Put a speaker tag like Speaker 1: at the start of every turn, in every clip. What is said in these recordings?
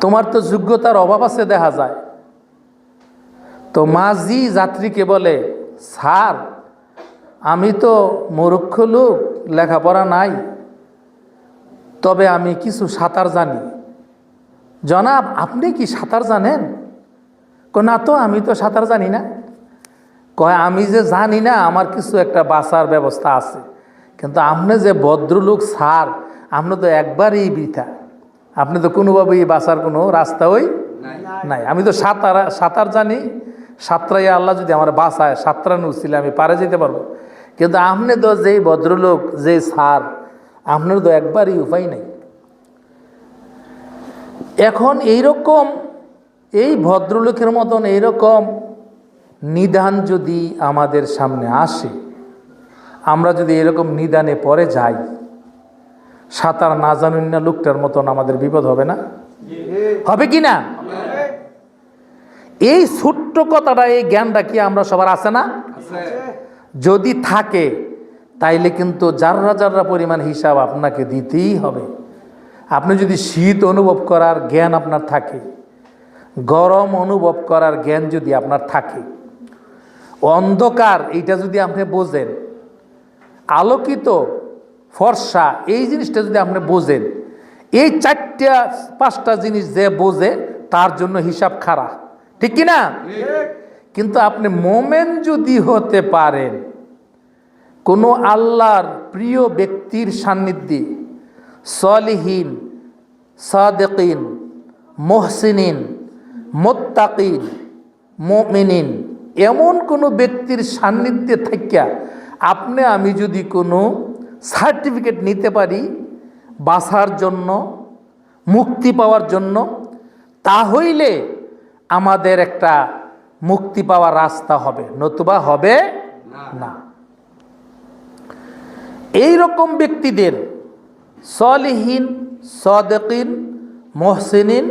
Speaker 1: তোমার তো যোগ্যতার অভাব আছে দেখা যায়। তো মাঝি যাত্রীকে বলে, স্যার আমি তো মূর্খ লোক, লেখাপড়া নাই, তবে আমি কিছু সাঁতার জানি। জনাব আপনি কি সাঁতার জানেন? না তো, আমি তো সাঁতার জানি না। কয় আমি যে জানি না, আমার কিছু একটা বাঁচার ব্যবস্থা আছে, কিন্তু আপনি যে ভদ্রলোক স্যার, আপনি তো একবারই বৃথা, আপনি তো কোনোভাবেই বাঁচার কোনো রাস্তাই নাই। আমি তো সাঁতার জানি, সাঁতরাইয়া আল্লাহ যদি আমার বাঁচায়, সাঁতরানো ছিল আমি পারে যেতে পারবো, কিন্তু আপনি তো যেই ভদ্রলোক, যে স্যার, আপনার তো একবারই উপায় নাই। এখন এইরকম এই ভদ্রলোকের মতন এইরকম নিদান যদি আমাদের সামনে আসে, আমরা যদি এরকম নিদানে পড়ে যাই, সাঁতার না জানুন না লোকটার মতন আমাদের বিপদ হবে না? হবে কি না? এই ছোট্ট কথাটা, এই জ্ঞানটা কি আমরা সবার আছে না? যদি থাকে তাইলে কিন্তু যাররা যাররা পরিমাণ হিসাব আপনাকে দিতেই হবে। আপনি যদি শীত অনুভব করার জ্ঞান আপনার থাকে, গরম অনুভব করার জ্ঞান যদি আপনার থাকে, অন্ধকার এইটা যদি আপনি বোঝেন, আলোকিত ফর্সা এই জিনিসটা যদি আপনি বোঝেন, এই 4-5টা জিনিস যে বোঝে তার জন্য হিসাব খারাপ, ঠিক কি না? কিন্তু আপনি মোমেন যদি হতে পারেন, কোনো আল্লাহর প্রিয় ব্যক্তির সান্নিধ্যে, সলিহিন, সাদেকিন, মুহসিনিন, মুত্তাকিন, মুমিনিন, এমন কোনো ব্যক্তির সান্নিধ্যে থাকিয়া আপনি আমি যদি কোনো সার্টিফিকেট নিতে পারি বাঁচার জন্য, মুক্তি পাওয়ার জন্য, তাহলে আমাদের একটা মুক্তি পাওয়ার রাস্তা হবে, নতুবা হবে না। এই রকম ব্যক্তিদের, সলিহিন, সাদেকিন, মুহসিনিন,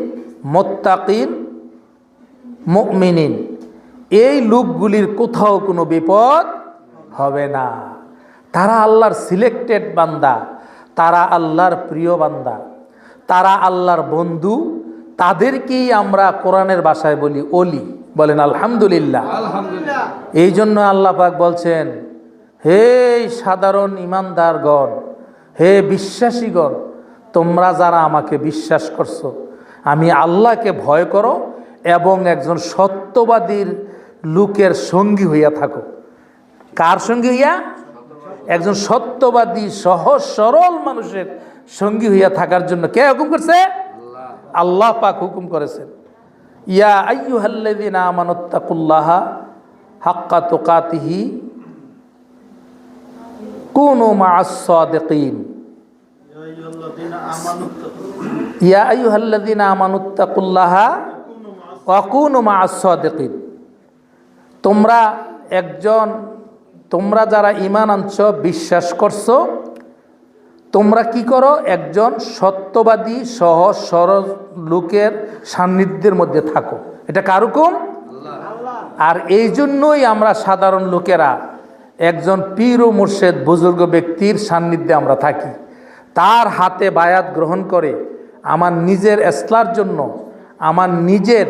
Speaker 1: মুত্তাকিন, মুমিনিন, এই লোকগুলির কোথাও কোনো বিপদ হবে না। তারা আল্লাহর সিলেক্টেড বান্দা, তারা আল্লাহর প্রিয় বান্দা, তারা আল্লাহর বন্ধু। তাদেরকেই আমরা কোরআনের ভাষায় বলি ওলি। বলেন আলহামদুলিল্লাহ। এই জন্য আল্লাহ পাক বলছেন, হে সাধারণ ইমানদারগণ, হে বিশ্বাসীগণ, তোমরা যারা আমাকে বিশ্বাস করছো, আমি আল্লাহকে ভয় করো এবং একজন সত্যবাদীর লোকের সঙ্গী হইয়া থাকো। কার সঙ্গী হইয়া? একজন সত্যবাদী সহজ সরল মানুষের সঙ্গী হইয়া থাকার জন্য কে হুকুম করছে? আল্লাহ পাক হুকুম করেছেন। ইয়া আইয়ুহাল্লাযীনা আমানুত্তাকুল্লাহা হাক্কা তুকাতিহি কুনু মা'আস সাদিকিন। ইয়া আইয়ুহাল্লাযীনা আমানুত্তাকুল্লাহা ওয়া কুনু মা'আস সাদিকিন। তোমরা যারা ঈমান আনছো, বিশ্বাস করছো, তোমরা কি করো? একজন সত্যবাদী সহজ সরল লোকের সান্নিধ্যের মধ্যে থাকো। এটা কার হুকুম? আর এই জন্যই আমরা সাধারণ লোকেরা একজন পীর ও মুর্শেদ বুজুর্গ ব্যক্তির সান্নিধ্যে আমরা থাকি, তার হাতে বায়াত গ্রহণ করে আমার নিজের ইসলার জন্য, আমার নিজের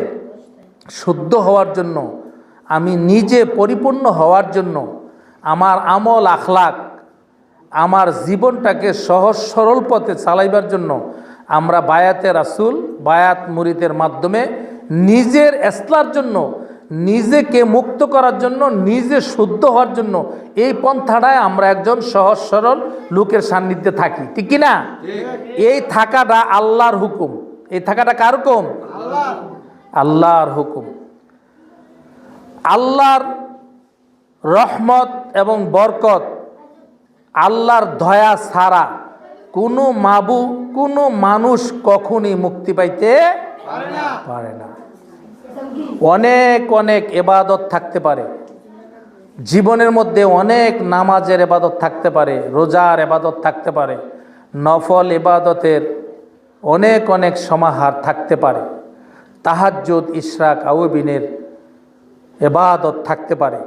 Speaker 1: শুদ্ধ হওয়ার জন্য, আমি নিজে পরিপূর্ণ হওয়ার জন্য, আমার আমল আখলাক, আমার জীবনটাকে সহজ সরল পথে চালাইবার জন্য আমরা বায়াতে রাসূল, বায়াত মুরিদের মাধ্যমে নিজের ইসলার জন্য, নিজেকে মুক্ত করার জন্য, নিজে শুদ্ধ হওয়ার জন্য এই পন্থাটায় আমরা একজন সহজ সরল লোকের সান্নিধ্যে থাকি, ঠিক কি না? এই থাকাটা আল্লাহর হুকুম। এই থাকাটা কার হুকুম? আল্লাহর হুকুম। আল্লাহর রহমত এবং বরকত, আল্লাহর দয়া ছাড়া কোনো মানুষ কখনই মুক্তি পাইতে পারে না। অনেক অনেক ইবাদত থাকতে পারে জীবনের মধ্যে, অনেক নামাজের ইবাদত থাকতে পারে, রোজার ইবাদত থাকতে পারে, নফল ইবাদতের অনেক অনেক সমাহার থাকতে পারে, তাহাজ্জুদ, ইশরাক, আউবিনের ইবাদত থাকতে পারে,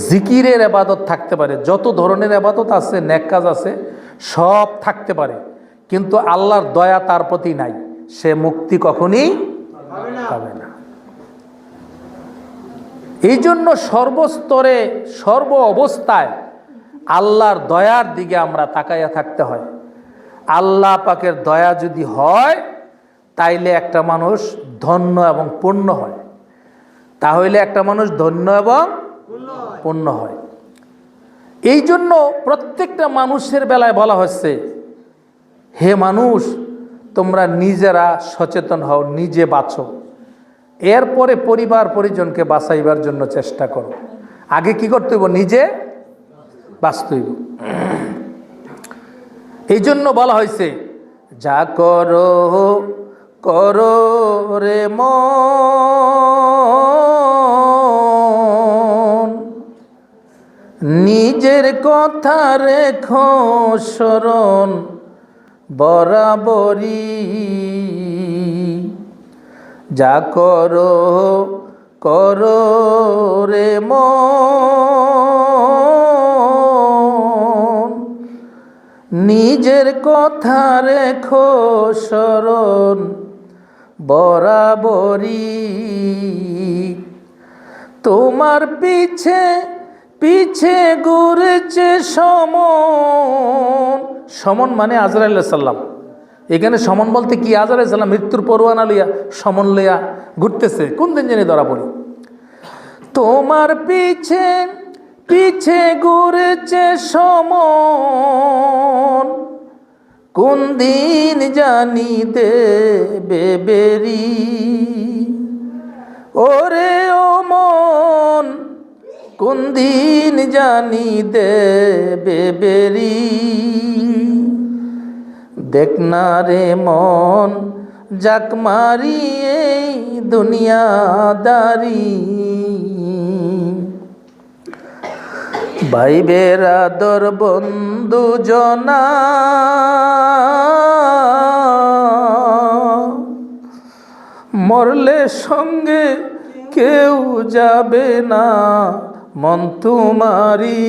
Speaker 1: জিকিরের ইবাদত থাকতে পারে, যত ধরনের ইবাদত আছে, নেক কাজ আছে, সব থাকতে পারে, কিন্তু আল্লাহর দয়া তার প্রতি নাই। সে মুক্তি কখনই পাবে না। এই জন্য সর্বস্তরে সর্ব অবস্থায় আল্লাহর দয়ার দিকে আমরা তাকাইয়া থাকতে হয়। আল্লাহ পাকের দয়া যদি হয় তাইলে একটা মানুষ ধন্য এবং পূর্ণ হয়, তাহলে একটা মানুষ ধন্য এবং পূর্ণ হয়। এই জন্য প্রত্যেকটা মানুষের বেলায় বলা হচ্ছে, হে মানুষ, তোমরা নিজেরা সচেতন হও, নিজে বাঁচো, এরপরে পরিবার পরিজনকে বাঁচাইবার জন্য চেষ্টা করো। আগে কি করতে হইব? নিজে বাঁচতে হইব। এই জন্য বলা হয়েছে, যা করো করো রে মন, নিজের কথা রেখো স্মরণ বরাবরই। যা করো করো রে মন, নিজের কথা রেখো স্মরণ বরাবরই। তোমার পিছে পিছে ঘুরেছে সমন। সমন মানে আজরাইল আলাইহিস সালাম। এখানে সমন বলতে কি? আজরাইল আলাইহিস সালাম মৃত্যুর পরোয়ানা লইয়া সমন লইয়া ঘুরতেছে, কোন দিন জানি ধরা পড়ি। তোমার পিছে পিছে ঘুরেছে সমন, কোন দিন জানি দেবে বেরি। ওরে ও মন, কোন দিন জানি দেবে বেরি। দেখ না রে মন, যাক মারি এই দুনিয়াদারি। ভাই বেরাদর বন্ধু জনা, মরলে সঙ্গে কেউ যাবে না মন তোমারি।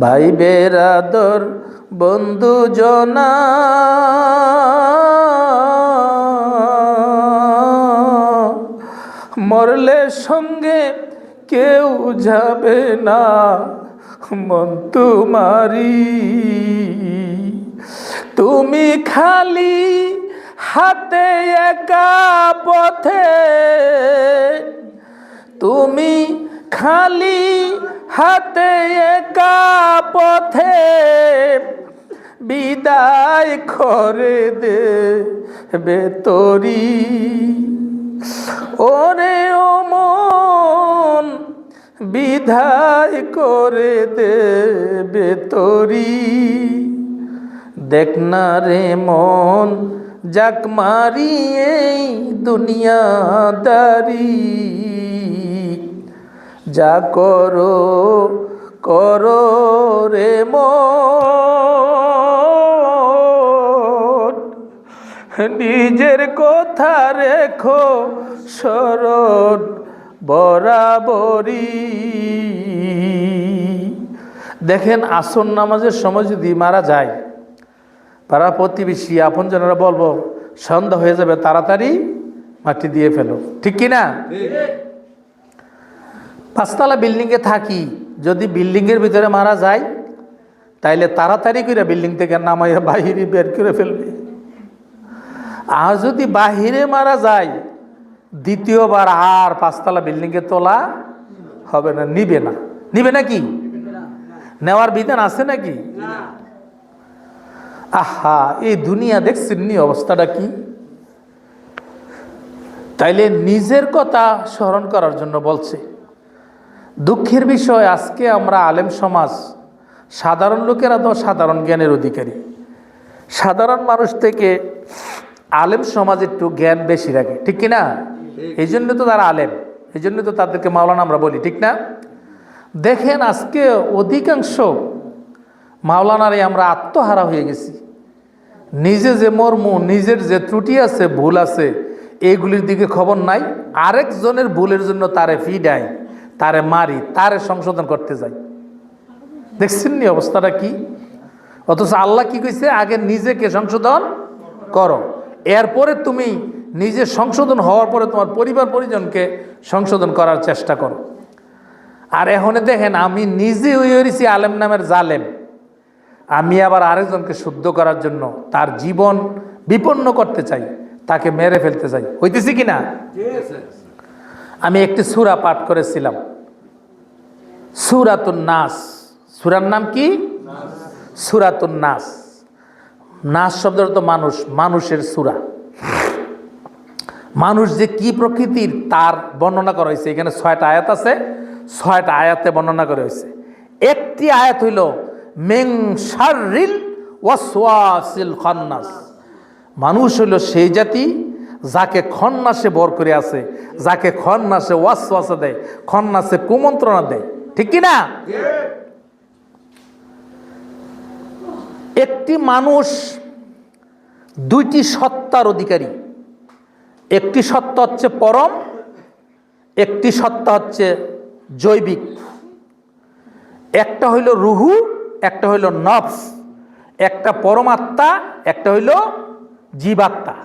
Speaker 1: ভাই বেরাদর বন্ধু জনা, মরলে সঙ্গে কেউ যাবে না মন তোমারি। তুমি খালি হাতে একা পথে, তুমি খালি হাতে একা পথে বিদায় করে দেবে তোরি। ওরে ও মন, বিদায় করে দেবে তোরি। দেখ না রে মন, যাক মারি এই দুনিয়াদারি। যা করো করো রে মন, নিজের কথা রেখো স্মরণ বরাবরই। দেখেন, আসর নামাজের সময় যদি মারা যায়, পাড়া প্রতিবেশী আপনজনেরা বলবো সন্ধ্যা হয়ে যাবে, তাড়াতাড়ি মাটি দিয়ে ফেলো, ঠিক কিনা? পাঁচতলা বিল্ডিংয়ে থাকি, যদি বিল্ডিংয়ের ভিতরে মারা যায় তাইলে তাড়াতাড়ি করে বিল্ডিং থেকে নামাইয়া বাহিরে বের করে ফেলবে। আর যদি বাহিরে মারা যায়, দ্বিতীয়বার আর পাঁচতলা বিল্ডিংয়ে তোলা হবে না, নিবে না। নিবে নাকি? নেওয়ার বিধান আছে নাকি? আহা, এই দুনিয়া দেখছেন নি অবস্থাটা কি? তাইলে নিজের কথা স্মরণ করার জন্য বলছে। দুঃখের বিষয়, আজকে আমরা আলেম সমাজ, সাধারণ লোকেরা তো সাধারণ জ্ঞানের অধিকারী, সাধারণ মানুষ থেকে আলেম সমাজ একটু জ্ঞান বেশি রাখে, ঠিক কিনা? এই জন্য তো তারা আলেম, এই জন্য তো তাদেরকে মাওলানা আমরা বলি, ঠিক না? দেখেন, আজকে অধিকাংশ মাওলানারে আমরা আত্মহারা হয়ে গেছি। নিজে যে মর্ম, নিজের যে ত্রুটি আছে, ভুল আছে, এইগুলির দিকে খবর নাই। আরেকজনের ভুলের জন্য তারে ফিডাই, তারে মারি, তারে সংশোধন করতে যাই। দেখছেন নি অবস্থাটা কি? অথচ আল্লাহ কি কইছে, আগে নিজেকে সংশোধন করো, এরপরে তুমি নিজে সংশোধন হওয়ার পরে তোমার পরিবার পরিজনকে সংশোধন করার চেষ্টা করো। আর এখন দেখেন, আমি নিজে হয়েছি আলেম নামের জালেম, আমি আবার আরেকজনকে শুদ্ধ করার জন্য তার জীবন বিপন্ন করতে চাই, তাকে মেরে ফেলতে চাই। হইতেছি কিনা? আমি একটি সূরা পাঠ করেছিলাম, সূরাতুন নাস। সূরার নাম কি? সূরাতুন নাস। নাস শব্দের তো মানুষ, মানুষের সূরা। মানুষ যে কি প্রকৃতির তার বর্ণনা করা হয়েছে। এখানে 6টা আয়াত আছে, 6টা আয়াতে বর্ণনা করা হয়েছে। একটি আয়াত হইল মিন শাররিল ওয়াসওয়াসিল খান্নাস। মানুষ হইল সেই জাতি যাকে খন্নাসে ভর করে আছে, যাকে খন্নাসে ওয়াসওয়াসা দেয়, খন্নাসে কুমন্ত্রণা দেয়। ঠিক কি না? একটি মানুষ দুইটি সত্তার অধিকারী। একটি সত্তা হচ্ছে পরম, একটি সত্তা হচ্ছে জৈবিক। একটা হইল রুহু, একটা হইল নফস। একটা পরমাত্মা, একটা হইল জীবাত্মা।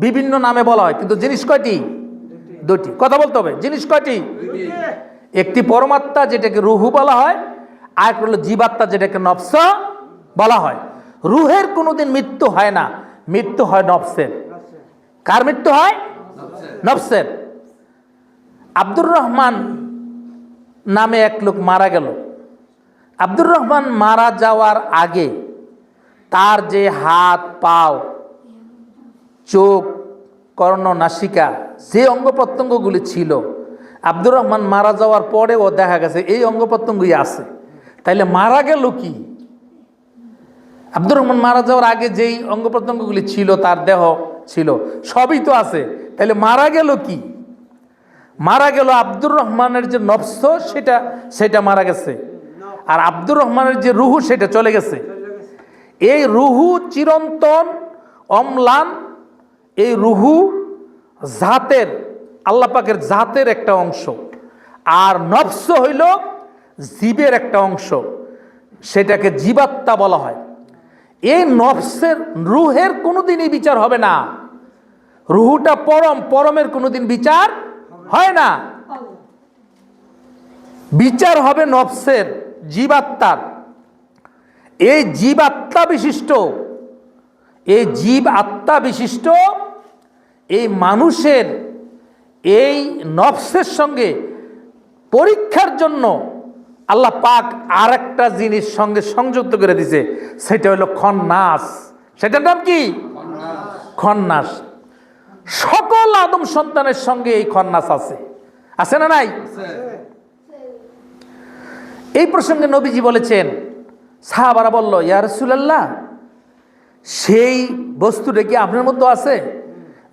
Speaker 1: বিভিন্ন নামে বলা হয়, কিন্তু জিনিস কয়টি? দুটি। কথা বলতে হবে, জিনিস কয়টি? একটি পরমাত্মা যেটাকে রুহু বলা হয়, আর একটা হলো জীবাত্মা যেটাকে নফস বলা হয়। রুহের কোনোদিন মৃত্যু হয় না, মৃত্যু হয় নফসের। কার মৃত্যু হয়? নফসের। আব্দুর রহমান নামে এক লোক মারা গেল। আব্দুর রহমান মারা যাওয়ার আগে তার যে হাত, পাও, চোখ, কর্ণ, নাসিকা, যে অঙ্গ প্রত্যঙ্গগুলি ছিল, আব্দুর রহমান মারা যাওয়ার পরেও দেখা গেছে এই অঙ্গ প্রত্যঙ্গই আছে। তাইলে মারা গেল কি? আব্দুর রহমান মারা যাওয়ার আগে যেই অঙ্গ প্রত্যঙ্গগুলি ছিল, তার দেহ ছিল, সবই তো আছে। তাইলে মারা গেল কি? মারা গেল আব্দুর রহমানের যে নফস, সেটা মারা গেছে। আর আব্দুর রহমানের যে রুহু, সেটা চলে গেছে। এই রুহু চিরন্তন, অম্লান। এই রুহু জাতের, আল্লাহ পাকের জাতের একটা অংশ। আর নফস হইল জীবের একটা অংশ, সেটাকে জীবাত্মা বলা হয়। এই নফসের, রুহের কোনোদিনই বিচার হবে না। রুহুটা পরম, পরমের কোনোদিন বিচার হয় না। বিচার হবে নফসের, জীবাত্মার। এই জীব আত্মা বিশিষ্ট, এই জীব আত্মা বিশিষ্ট এই মানুষের এই নফসের সঙ্গে পরীক্ষার জন্য আল্লাহ পাক আর একটা জিনিস সঙ্গে সংযুক্ত করে দিছে, সেটা হলো খন্নাস। সেটার নাম কি? খন্নাস। সকল আদম সন্তানের সঙ্গে এই খন্নাস আছে। আছে না নাই? এই প্রসঙ্গে নবীজি বলেছেন, সাহাবারা বলল, ইয়া রাসূলুল্লাহ, সেই বস্তুটা কি আপনার মধ্যে আছে?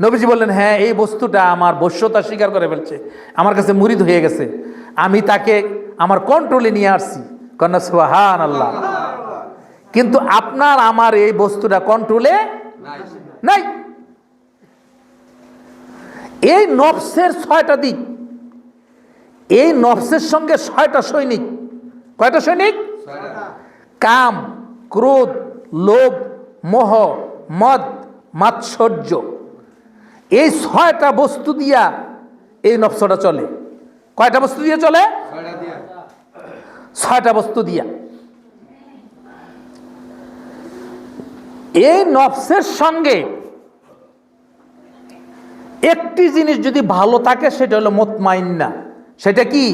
Speaker 1: নবীজি বললেন, হ্যাঁ, এই বস্তুটা আমার বশ্যতা স্বীকার করে ফেলছে, আমার কাছে মুরিদ হয়ে গেছে, আমি তাকে আমার কন্ট্রোলে নিয়ে আসছি। কন্যা সুবহানাল্লাহ। কিন্তু আপনার আমার এই বস্তুটা কন্ট্রোলে নাই। এই নফসের 6টা দিক, এই নফসের সঙ্গে 6টা সৈনিক। কয়টা সৈনিক? কাম, ক্রোধ, লোভ, মোহ, মদ, মাৎসর্য। এই 6টা বস্তু দিয়া এই নফসটা চলে। কয়টা বস্তু দিয়ে চলে? 6টা বস্তু দিয়া। এই নফসের সঙ্গে একটি জিনিস যদি ভালো থাকে, সেটা হলো মুতমাইন্না। সেটা কি?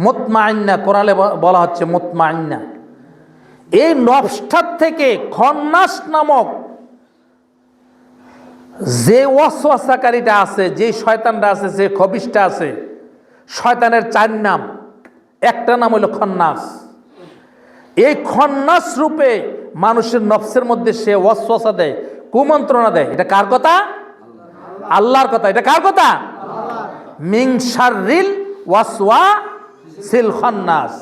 Speaker 1: মুতমাইন্না। কোরআনে বলা হচ্ছে মুতমাইন্না। এই নফসটার থেকে খন্নাস নামক যে ওয়াসওয়াসাকারীটা আছে, যে শয়তানটা আছে, যে খবিশটা আছে, শয়তানের 4 নাম। একটা নাম হলো খন্নাস। এই খন্নাস রূপে মানুষের নফসের মধ্যে সে ওয়াসওয়াসা দেয়, কুমন্ত্রণা দেয়। এটা কার কথা? আল্লাহর কথা। এটা কার কথা? মিন শাররিল ওয়াসওয়াসিল খান্নাস।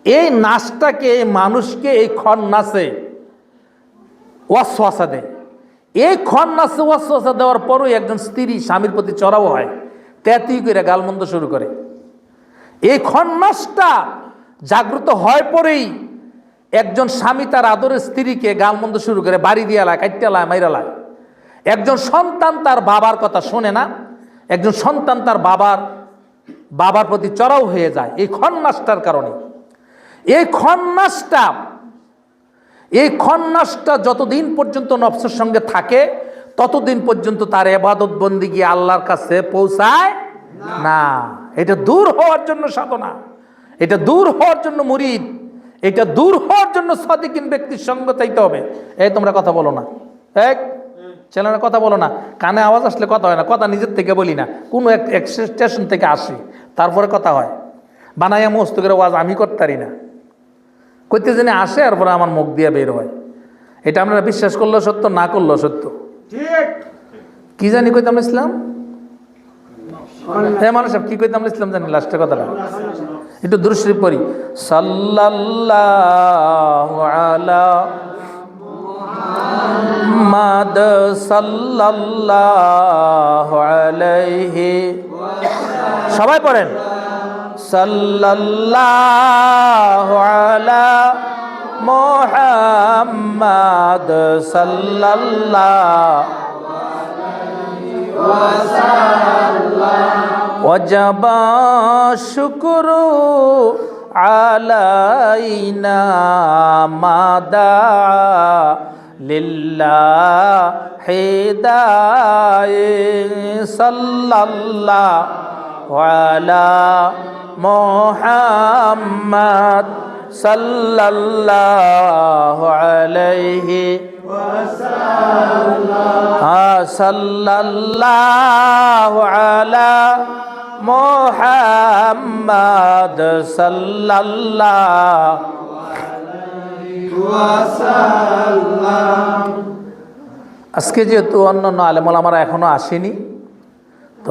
Speaker 1: এই নাসটাকে, এই মানুষকে এই খন্নাসে ওয়াসওয়াসা দেয়। এই খন্নাসে ওয়াসওয়াসা দেওয়ার পরও একজন স্ত্রী স্বামীর প্রতি চড়াও হয়, তেতুই করে গালমন্দ শুরু করে। এই খন্নাসটা জাগ্রত হয় পরেই একজন স্বামী তার আদরের স্ত্রীকে গালমন্দ শুরু করে বাড়ি দিয়া লায়, কাইটটা লায়, মাইরা লায়। একজন সন্তান তার বাবার কথা শোনে না, একজন সন্তান তার বাবার প্রতি চড়াও হয়ে যায় এই খন্নাসটার কারণে। এই খন্নাসটা যতদিন পর্যন্ত নফসের সঙ্গে থাকে ততদিন পর্যন্ত তার ইবাদত বন্দেগী আল্লাহর কাছে পৌঁছায় না। এটা দূর হওয়ার জন্য সাধনা, এটা দূর হওয়ার জন্য মুরিদ, এটা দূর হওয়ার জন্য সাদিকিন ব্যক্তির সঙ্গ চাইতে হবে। এই তোমরা কথা বলো না, এক ছেলেরা কথা বলো না, কানে আওয়াজ আসলে কথা হয় না, কথা নিজের থেকে বলি না, কোনো এক স্টেশন থেকে আসি তারপরে কথা হয়। বানাইয়া মস্ত করে আওয়াজ আমি করতে পারি না, করতে জেনে আসে আর পরে আমার মুখ দিয়ে বের হয়। এটা আপনারা বিশ্বাস করলেও সত্য, না করলেও সত্য। কি জানি কইতাম ইসলাম, হ্যাঁ মানুষ কি কইতাম ইসলাম জানি লাস্টের কথাটা একটু দুরূদ শরীফ পড়ি। সাল্লাল্লাহু আলা মুহাম্মাদ সাল্লাল্লাহু আলাইহি, সবাই পড়েন সাল্লাল্লাহু আলা মুহাম্মাদ সাল্লাল্লাহু ওয়াজাব শুকরু আলাইনা মাদা লিল্লাহি দাঈ সাল্লাল্লাহু আলা মুহাম্মাদ সাল্লাল্লাহু আলাইহি সাল্লাল্লাহু আলা মুহাম্মাদ সাল্লাল্লাহু আলাইহি। আজকে যেহেতু অন্যান্য আলেম ওলামারা এখনো আসেনি, তো